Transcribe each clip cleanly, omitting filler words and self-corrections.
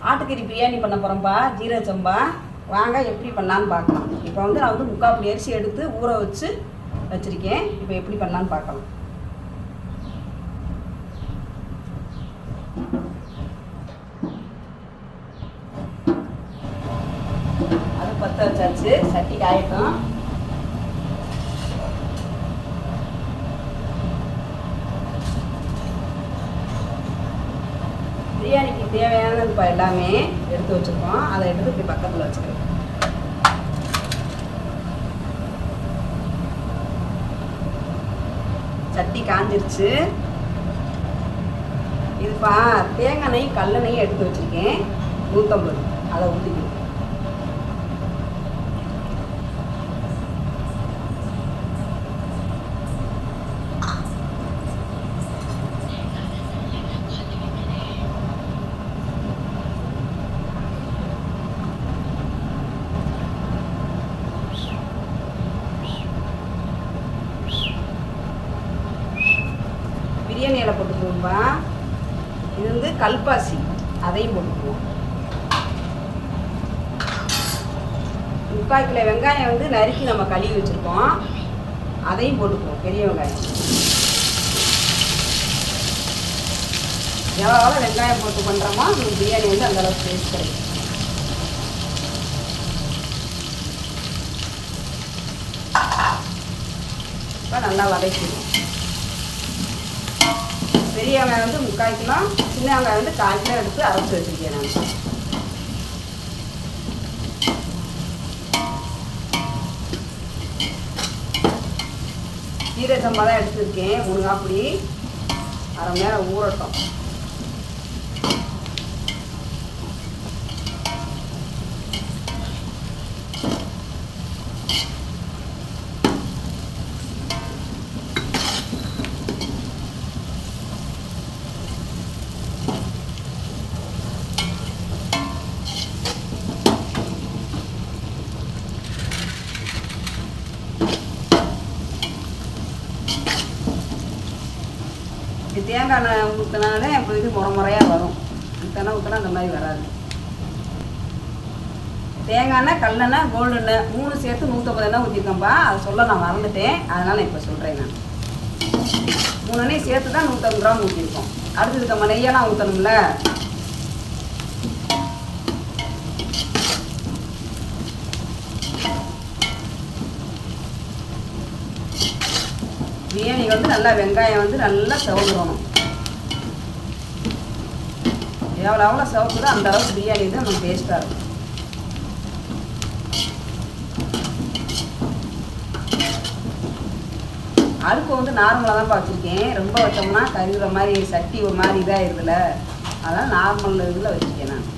ஆட்டுக்கறி பிரியாணி பண்ண போகிறோம்ப்பா, ஜீரக சம்பா. வாங்க எப்படி பண்ணலான்னு பார்க்கலாம். இப்போ வந்து நான் வந்து 3/4 படி அரிசி எடுத்து ஊற வச்சுருக்கேன். இப்போ எப்படி பண்ணலான்னு பார்க்கலாம். அதை பற்ற வச்சாச்சு, சட்டி காயட்டும். பிரியாணிக்கு தேவையானது இப்போ எல்லாமே எடுத்து வச்சுருக்கோம். அதை எடுத்து இப்படி பக்கத்தில் வச்சுக்கிறோம். சட்டி காஞ்சிருச்சு. இதுப்பா தேங்காய் நெய் கடலெண்ணெய் எடுத்து வச்சுருக்கேன் 150. அதை ஊற்றிக்கணும். பிரியாணி இலை போட்டுக்குவோம்பா. இது வந்து கல்பாசி, அதையும் போட்டுக்குவோம். 3/4 கிலோ வெங்காயம் வந்து நறுக்கி நம்ம கழுவி வச்சுருக்கோம். அதையும் போட்டுக்குவோம், பெரிய வெங்காயம். எவ்வளோ வெங்காயம் போட்டு பண்ணுறோமோ நம்ம பிரியாணி வந்து அந்தளவுக்கு டேஸ்ட் கிடைக்கும். இப்போ நல்லா வதக்கிடுவோம். பெரிய வெங்காயம் வந்து 3/4 கிலோ, சின்ன வெங்காயம் வந்து 1/4 கிலோ எடுத்து அரைச்சி வச்சுருக்கேன் நான். ஜீரக சம்பா தான் எடுத்துருக்கேன். 3 அப்படி அரை மணி நேரம் ஊறட்டும். தேங்காய் எண்ணெய் ஊற்றினாலே இப்போ இது முறையாக வரும். ஊற்றினா அந்த மாதிரி வராது. தேங்காய் எண்ணெய், கடலெண்ணெய், கோல்டெண்ணெய் 3 சேர்த்து 150 எண்ணெய் ஊற்றிருக்கேன்ப்பா. அதை சொல்ல நான் மறந்துட்டேன், அதனால் இப்போ சொல்கிறேன். நான் 3 எண்ணெய் சேர்த்து தான் 150 கிராம் ஊற்றிருக்கோம். அடுத்தது நம்ம நெய்யெல்லாம் ஊற்றணும்ல. பிரியாணிக்கு வந்து நல்லா வெங்காயம் வந்து நல்லா செவந்துடணும். எவ்வளோ செவக்குதோ அந்த அளவுக்கு பிரியாணி தான் நமக்கு டேஸ்ட்டாக இருக்கும். அடுப்பு வந்து நார்மலாக தான் வச்சுருக்கேன். ரொம்ப வச்சோம்னா கருகிற மாதிரி சட்டி ஒரு மாதிரி இதாகிடுதுல, அதனால் நார்மல் இதில் வச்சுருக்கேன் நான்.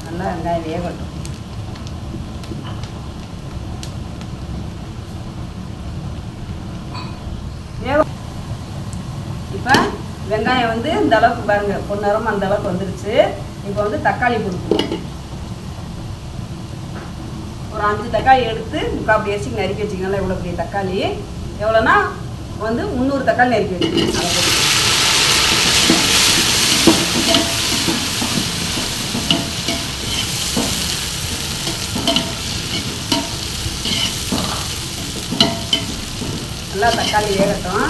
நல்லா வெங்காயம் வேகட்டும். இப்போ வெங்காயம் வந்து இந்த அளவுக்கு பாருங்க, பொன்னரமாக அந்த அளவுக்கு வந்துருச்சு. இப்போ வந்து தக்காளி போட்டுக்குவோம். ஒரு 5 தக்காளி எடுத்து 3/4 படி அரிசிக்கு நறுக்கி வச்சிங்கன்னா இவ்வளோ பெரிய தக்காளி எவ்வளோனா வந்து 300 தக்காளி நறுக்கி வச்சுக்கோங்க. அதை போட்டு நல்லா தக்காளி வேகட்டும்.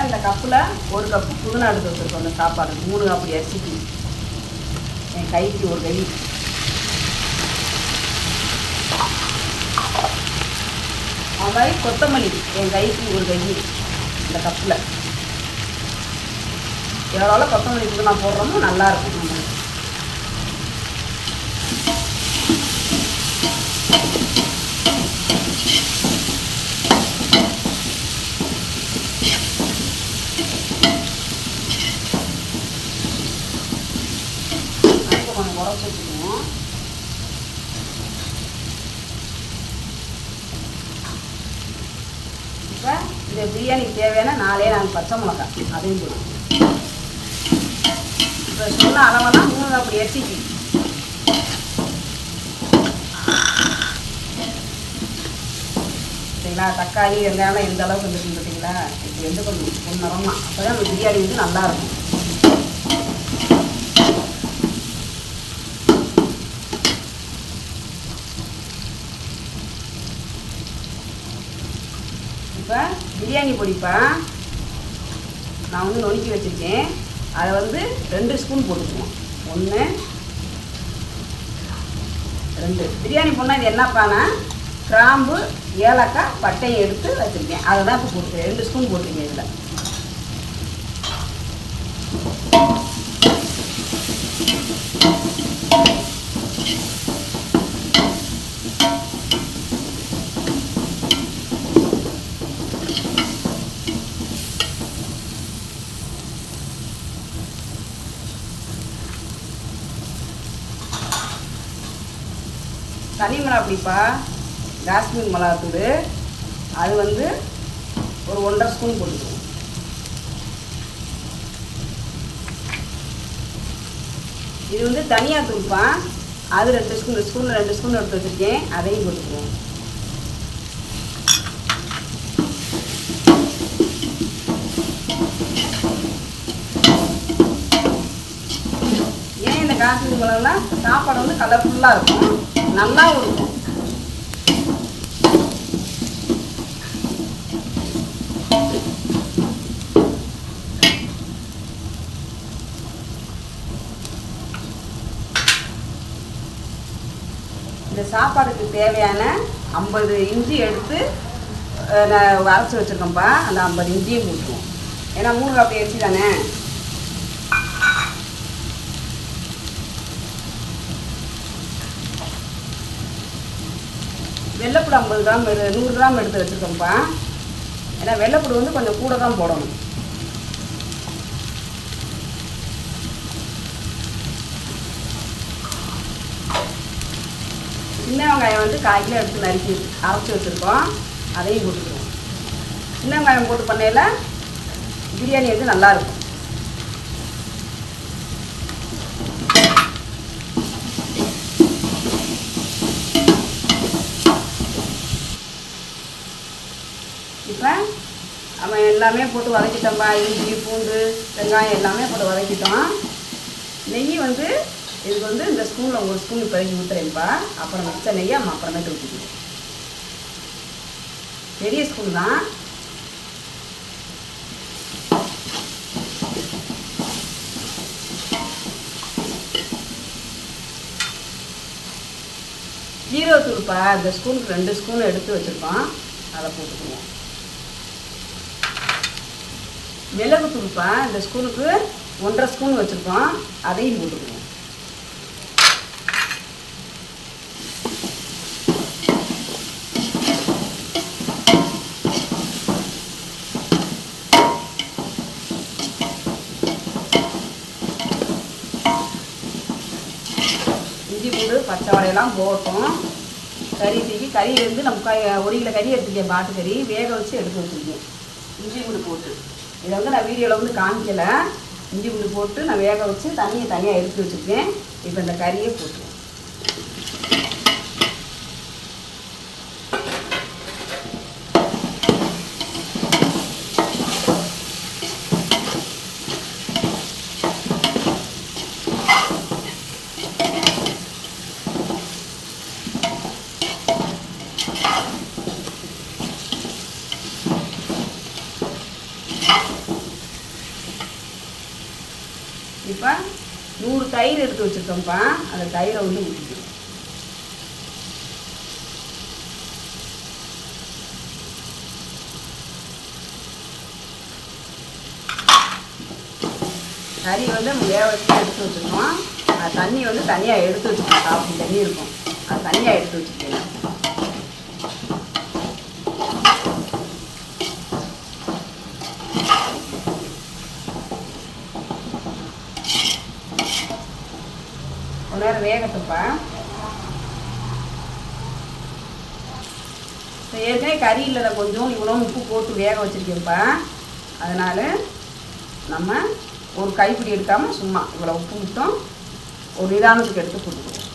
இந்த கப்பில் 1 கப்பு புதினா எடுத்து வச்சுருக்கோம். அந்த சாப்பாடு 3 அப்படி அரிசிக்கு என் கைக்கு ஒரு கை. அது மாதிரி கொத்தமல்லி என் கைக்கு ஒரு கை. இந்த கப்பில் எவ்வளோ கொத்தமல்லி புதினா போடுறோமோ நல்லாயிருக்கும். நம்ம கொஞ்சம் உரச்சு வச்சுக்குவோம். இப்போ இந்த பிரியாணிக்கு தேவையான 4 பச்சை மிளகாய் அதையும் போடுவோம். இப்போ சொன்ன அளவெல்லாம் 3 அப்படி அரிசிக்கு பார்த்தீங்களா? தக்காளி வெங்காயம்லாம் எந்த அளவுக்கு வந்துருக்கு பார்த்தீங்களா? இப்போ வந்து கொஞ்சம் பொன்னரமாக, அப்போ தான் அந்த பிரியாணி வந்து நல்லாயிருக்கும். இப்போ பிரியாணி பொடிப்பா நான் வந்து நொறுக்கி வச்சுருக்கேன். அதை வந்து 2 ஸ்பூன் போட்டுக்குவோம். 1 2 பிரியாணி பொண்ணால் இது என்னப்பானா கிராம்பு ஏலக்காய் பட்டையை எடுத்து வச்சுருக்கேன். அதை தான் இப்போ போட்டுருக்கேன். 2 ஸ்பூன் போட்டிருக்கேன் இதில். தனி மிளகாப்பொடிப்பா காஷ்மீர் மிளகாத்தூள் அது வந்து ஒரு 1.5 ஸ்பூன் போட்டுக்குவோம். இது வந்து தனியா தூள்ப்பா, அது 2 ஸ்பூனில் 2 ஸ்பூன் எடுத்து வச்சுருக்கேன். அதையும் போட்டுக்குவோம். ஏன் இந்த காஷ்மீர் மிளகாலாம் சாப்பாடு வந்து கலர்ஃபுல்லாக இருக்கும், நல்லாவும் இருக்கும். இந்த சாப்பாடுக்கு தேவையான 50 இஞ்சி எடுத்து நான் அரைச்சி வச்சுருக்கேன்ப்பா. அந்த 50 இஞ்சியும் போட்டுருவோம். ஏன்னா 3 கப் அரிசி தானே. வெள்ளைப்பூடு 50 கிராம் 100 கிராம் எடுத்து வச்சுருக்கோம்ப்பா. ஏன்னா வெள்ளைப்பூடு வந்து கொஞ்சம் கூட தான் போடணும். சின்ன வெங்காயம் வந்து 1/4 கிலோ எடுத்து நறுக்கி அரைச்சி வச்சுருக்கோம். அதையும் போட்டுக்குவோம். சின்ன வெங்காயம் போட்டு பண்ணையில் பிரியாணி வந்து நல்லாயிருக்கும். இப்போ நம்ம எல்லாமே போட்டு வதக்கிட்டோம்ப்பா. இஞ்சி பூண்டு வெங்காயம் எல்லாமே போட்டு வதக்கிட்டோம். நெய் வந்து இதுக்கு வந்து இந்த ஸ்பூனில் 1 ஸ்பூன் இப்போதைக்கு ஊற்றுறேன்ப்பா. அப்புறம் மிச்ச நெய்யை நம்ம அப்புறமேட்டு ஊற்றிக்குவோம். பெரிய ஸ்பூன் தான். ஜீரகத்தூள்ப்பா இந்த ஸ்பூனுக்கு 2 ஸ்பூன் எடுத்து வச்சுருக்கோம். அதை போட்டுக்குவோம். மிளகுத்தூள்ப்பா இந்த ஸ்பூனுக்கு 1.5 ஸ்பூன் வச்சுருக்கோம். அதையும் போட்டுக்குவோம். இஞ்சி பூண்டு பச்சை வடையெல்லாம் போட்டோம். கறி தூக்கி கறி வந்து நம்ம 1 கிலோ கறி எடுத்துக்கேன். பாட்டுக்கறி வேக வச்சு எடுத்து வச்சுருக்கேன். இஞ்சி பூண்டு போட்டு இதை வந்து நான் வீடியோவில் வந்து காமிக்கலை. இஞ்சி பூண்டு போட்டு நான் வேக வச்சு தண்ணியை தனியாக எடுத்து வச்சுருக்கேன். இப்போ இந்த கறியை போட்டுருவோம். இப்போ 100 தயிர் எடுத்து வச்சுருக்கோம்ப்பா. அந்த தயிரை வந்து ஊற்றிக்கணும். கறி வந்து நம்ம வேக வச்சு எடுத்து வச்சுருக்கோம். அது தண்ணி வந்து தனியாக எடுத்து வச்சுக்கணும். காஃபி தண்ணி இருக்கும், அது தனியாக எடுத்து வச்சுருக்கேன். ஒரு நேரம் வேகட்டும்ப்பா. ஏற்கனவே கறியில் நான் கொஞ்சம் இவ்வளோ உப்பு போட்டு வேக வச்சுருக்கேன்ப்பா. அதனால் நம்ம ஒரு கைப்பிடி எடுக்காமல் சும்மா இவ்வளோ உப்பு மட்டும் ஒரு நிதானத்துக்கு எடுத்து போட்டுக்குவோம்.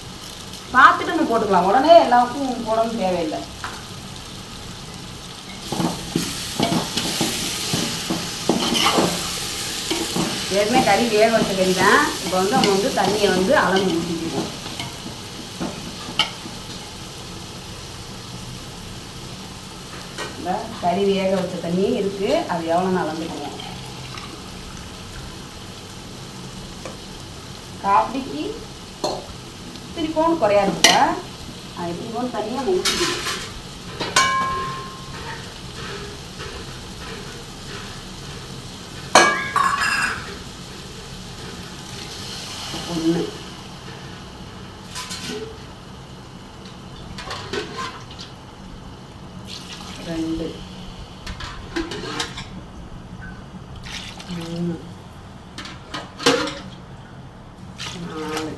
பார்த்துட்டு நம்ம போட்டுக்கலாம். உடனே எல்லா உப்பும் போடவும் தேவையில்லை. ஏற்கனவே கறி வேக வச்ச கறி தான். இப்போ வந்து நம்ம வந்து தண்ணியை வந்து அளந்து ஊற்றிக்குவோம். இந்த கறி வேக வச்ச தண்ணி இருக்குது, அது எவ்வளோன்னு அளந்துக்குவோம். காப்பிக்கு திருப்போன்னு குறையா இருக்குப்பா, அது திருப்போன்னு தண்ணியாக நம்ம ஊற்றிக்கணும். ஒன்று, 2, 3, 4,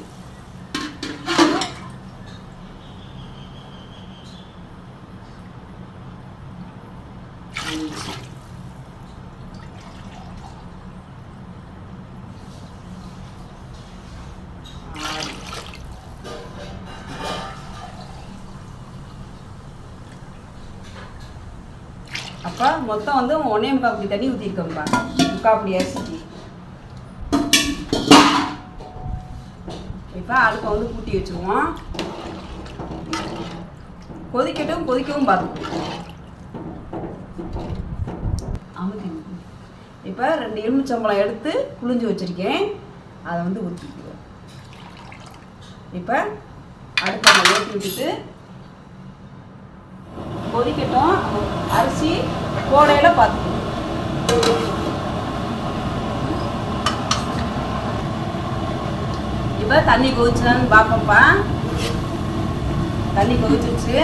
5, 6. அப்போ மொத்தம் வந்து 1.25 அப்படி தண்ணி ஊற்றிருக்கோம்ப்பா. 3/4 அப்படி அரிசிக்கு. இப்போ அடுப்பை வந்து கூட்டி வச்சுருவோம். கொதிக்கவும் பார்த்துக்குவோம். இப்போ 2 எலுமிச்சம்பழம் எடுத்து புளிஞ்சு வச்சுருக்கேன், அதை வந்து ஊற்றிக்குவோம். இப்போ அடுப்பை ஏற்றி விட்டுட்டு கொதிக்கட்டும். அரிசி கோடையில் பார்த்துக்கணும். இப்போ தண்ணி கொதிச்சுதான்னு பார்ப்போம்ப்பா. தண்ணி கொதிச்சிருச்சு.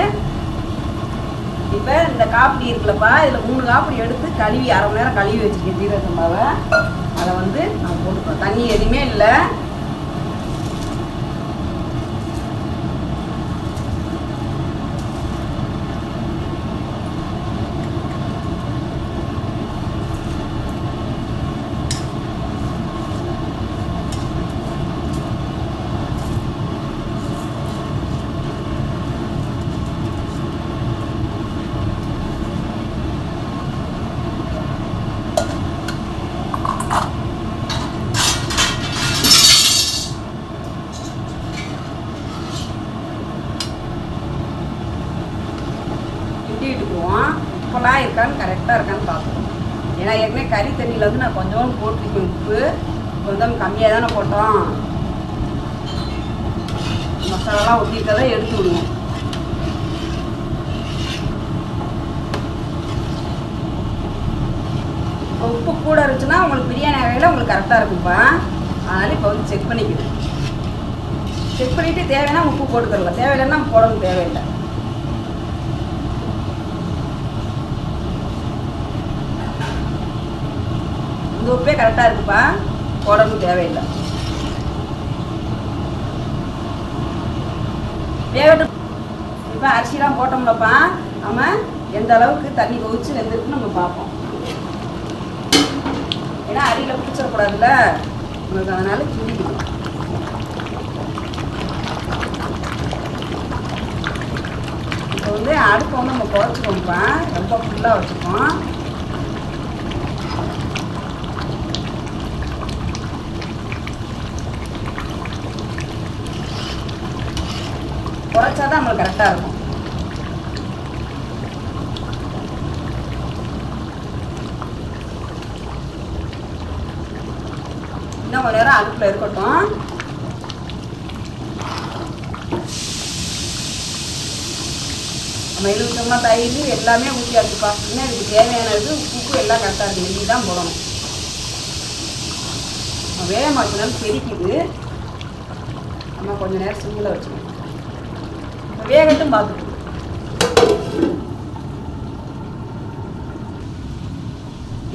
இப்போ இந்த காப்பிடி இருக்குல்லப்பா, இதில் 3 காப்பிடி எடுத்து கழுவி அரை மணி நேரம் கழுவி வச்சுருக்கேன் ஜீரக சம்பாவை. அதை வந்து நான் போட்டுப்போம். தண்ணி எதுவுமே இல்லை. உப்பெல்லாம் இருக்கான்னு கரெக்டாக இருக்கான்னு பார்க்கணும். ஏன்னா ஏற்கனவே கறி தண்ணியில் வந்து நான் கொஞ்சோண்டு போட்டிருக்கேன். உப்பு கொஞ்சம் கம்மியாக தானே போட்டோம். மசாலாலாம் ஊற்றிருக்கதை எடுத்து விடுவோம். உப்பு கூட இருந்துச்சுன்னா உங்களுக்கு பிரியாணி வகையில் உங்களுக்கு கரெக்டாக இருக்கும்ப்பா. அதனால் இப்போ வந்து செக் பண்ணிக்கணும். செக் பண்ணிவிட்டு தேவைன்னா உப்பு போட்டுக்கலாம், தேவையில்லைன்னா போடணும் தேவையில்லை. இந்த உப்பே கரெக்டாக இருக்குப்பா, போடணும் தேவையில்லை. வேகட்டு. இப்போ அரிசிலாம் போட்டோம்லப்பா, நம்ம எந்த அளவுக்கு தண்ணி கொதிச்சு வெந்திருக்குன்னு நம்ம பார்ப்போம். ஏன்னா அடியில் பிடிச்சிடக்கூடாதுல்ல உங்களுக்கு, அதனால கிண்டிக்கணும். இப்போ வந்து அடுப்பை வந்து நம்ம குறைச்சிக்கோம்ப்பா, ரொம்ப ஃபுல்லாக வச்சுருக்கோம். குறைச்சா தான் நம்மளுக்கு கரெக்டாக இருக்கும். இன்னும் கொஞ்ச நேரம் அடுப்பில் இருக்கட்டும். நம்ம எலுமிச்சம்பழம் தயிர் எல்லாமே ஊற்றியாச்சு பார்த்தீங்கன்னா இதுக்கு தேவையானது உப்பு எல்லாம் கரெக்டாக இருக்குது. நெய் தான் போடணும். வேக மாட்டினாலும் பெருக்கிது. நம்ம கொஞ்சம் நேரம் சிம்மில் வச்சுக்கணும். வேகட்டும் பார்த்துக்கணும்.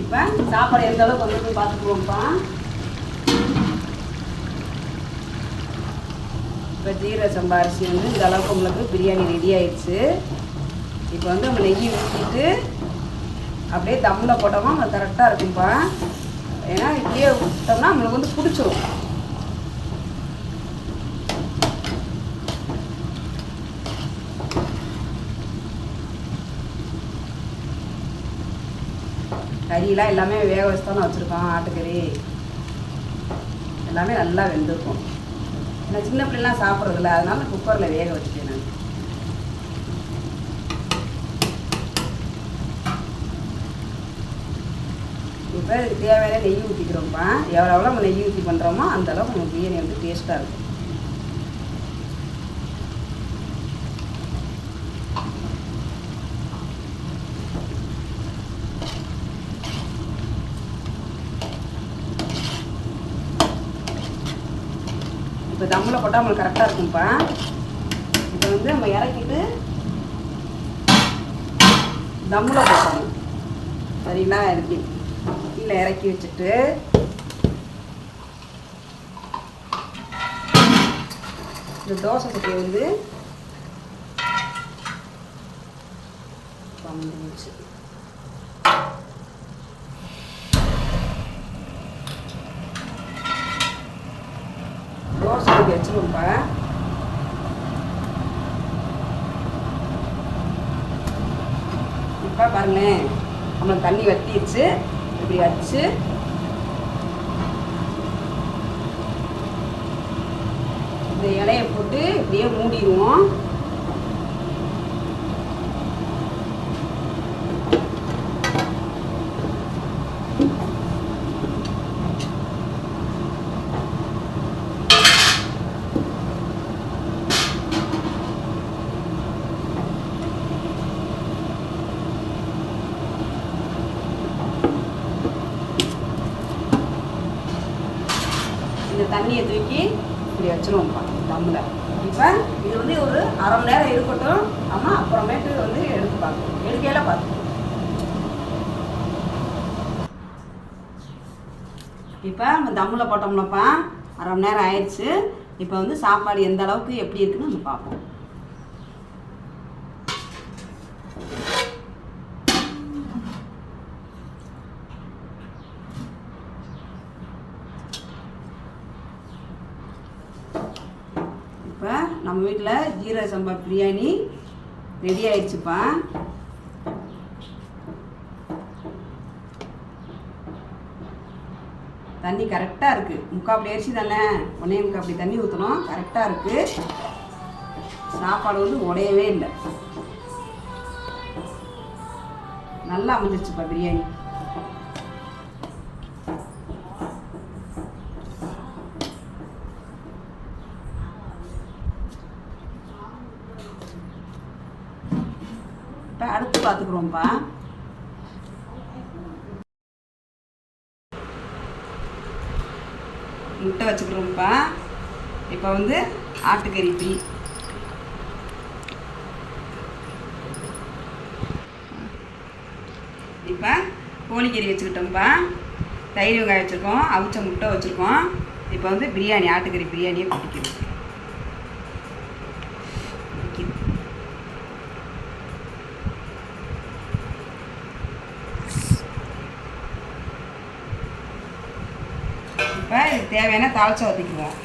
இப்போ சாப்பாடு எந்த அளவுக்கு வந்து பார்த்துக்குவோம்ப்பா. இப்போ ஜீரக சம்பா அரிசி வந்து இந்த அளவுக்கு உங்களுக்கு பிரியாணி ரெடி ஆயிடுச்சு. இப்போ வந்து நம்ம நெய் ஊற்றிட்டு அப்படியே தம்மில் போட்டோம்னா நம்மளுக்கு கரெக்டாக இருக்கும்ப்பா. ஏன்னா இப்படியே விட்டோம்னா நம்மளுக்கு வந்து பிடிச்சிரும். கறியெல்லாம் எல்லாமே வேக வச்சு தானே வச்சுருக்கோம். ஆட்டுக்கறி எல்லாமே நல்லா வெந்திருக்கும். நான் சின்ன பிள்ளைலாம் சாப்பிட்றதில்ல, அதனால குக்கரில் வேக வச்சுட்டேன் நான். இப்போ இதுக்கு தேவையான நெய் ஊற்றிக்கிறோம்ப்பா. எவ்வளோ நம்ம நெய் ஊற்றி பண்ணுறோமோ அந்தளவுக்கு நம்ம பிரியாணி வந்து டேஸ்ட்டாக இருக்கும். இப்போ தம்மில் போட்டால் நம்மளுக்கு கரெக்டாக இருக்கும்ப்பா. இப்போ வந்து நம்ம இறக்கிட்டு தம்மில் போட்டோம் சரிங்களா. இறக்கி கீழே இறக்கி வச்சுட்டு இந்த தோசை சட்டியை வந்து வந்துச்சு. தோசை ஊற்றி வச்சுருவோம்ப்பா. இப்போ பாருங்களேன், நம்மளுக்கு தண்ணி வற்றிடுச்சு. இப்படி வச்சு இந்த இலையை போட்டு இப்படியே மூடிடுவோம். இந்த தண்ணியை தூக்கி இப்படி வச்சுருவோம்ப்பா தம்மில். இப்போ இது வந்து ஒரு அரை மணி நேரம் இருக்கட்டும். நம்ம அப்புறமேட்டு வந்து எடுத்து பார்க்கணும். எடுக்கையில பார்த்துக்கணும். இப்போ நம்ம தம்மில் போட்டோம்னாப்பா அரை மணி நேரம் ஆயிடுச்சு. இப்போ வந்து சாப்பாடு எந்த அளவுக்கு எப்படி இருக்குன்னு நம்ம பார்ப்போம். இப்போ நம்ம வீட்டில் ஜீரக சம்பா பிரியாணி ரெடி ஆயிடுச்சுப்பா. தண்ணி கரெக்டாக இருக்குது. முக்காப்படி அரிசி தானே, 1.25 அப்படி தண்ணி ஊற்றணும். கரெக்டாக இருக்குது. சாப்பாடு வந்து உடையவே இல்லை. நல்லா அமைஞ்சிருச்சுப்பா பிரியாணி. இப்போ அடுத்து பார்த்துக்குறோம்ப்பா. முட்டை வச்சுக்கிறோம்ப்பா. இப்போ வந்து ஆட்டுக்கறி டீ. இப்போ கோழிக்கறி வச்சுக்கிட்டோம்ப்பா. தயிர் வெங்காயம் வச்சுருக்கோம். அவிச்ச முட்டை வச்சுருக்கோம். இப்போ வந்து பிரியாணி, ஆட்டுக்கறி பிரியாணியை குடிக்கிறோம். இப்போ இதுக்கு தேவையான தாளிச்சா ஊற்றிக்குவோம்.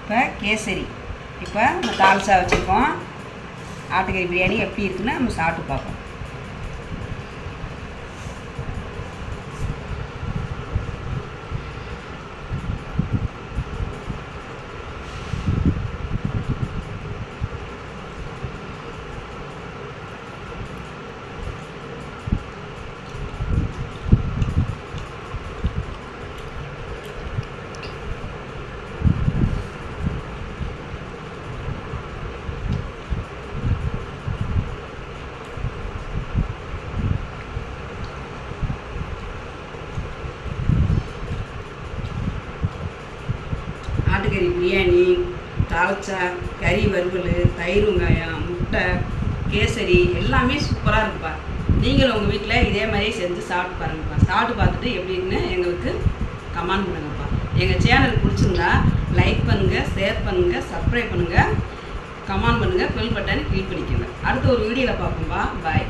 இப்போ கேசரி. இப்போ நம்ம தாளிச்சா வச்சுருக்கோம். ஆட்டுக்கறி பிரியாணி எப்படி இருக்குன்னு நம்ம சாப்பிட்டு பார்ப்போம். ஆட்டுக்கறி பிரியாணி, தாளிச்சா, கறி வறுவல், தயிர் வெங்காயம், முட்டை, கேசரி எல்லாமே சூப்பராக இருக்குப்பா. நீங்களும் உங்கள் வீட்டில் இதே மாதிரியே செஞ்சு சாப்பிட்டு பாருங்கப்பா. சாப்பிட்டு பார்த்துட்டு எப்படி இருக்குன்னு எங்களுக்கு கமெண்ட் பண்ணுங்கப்பா. எங்கள் சேனல் பிடிச்சிருந்தா லைக் பண்ணுங்கள், ஷேர் பண்ணுங்கள், சப்ஸ்கிரைப் பண்ணுங்கள், கமெண்ட் பண்ணுங்கள், பெல் பட்டனை கிளிக் பண்ணிக்கோங்க. அடுத்த ஒரு வீடியோவில் பார்ப்போம்ப்பா. பாய்.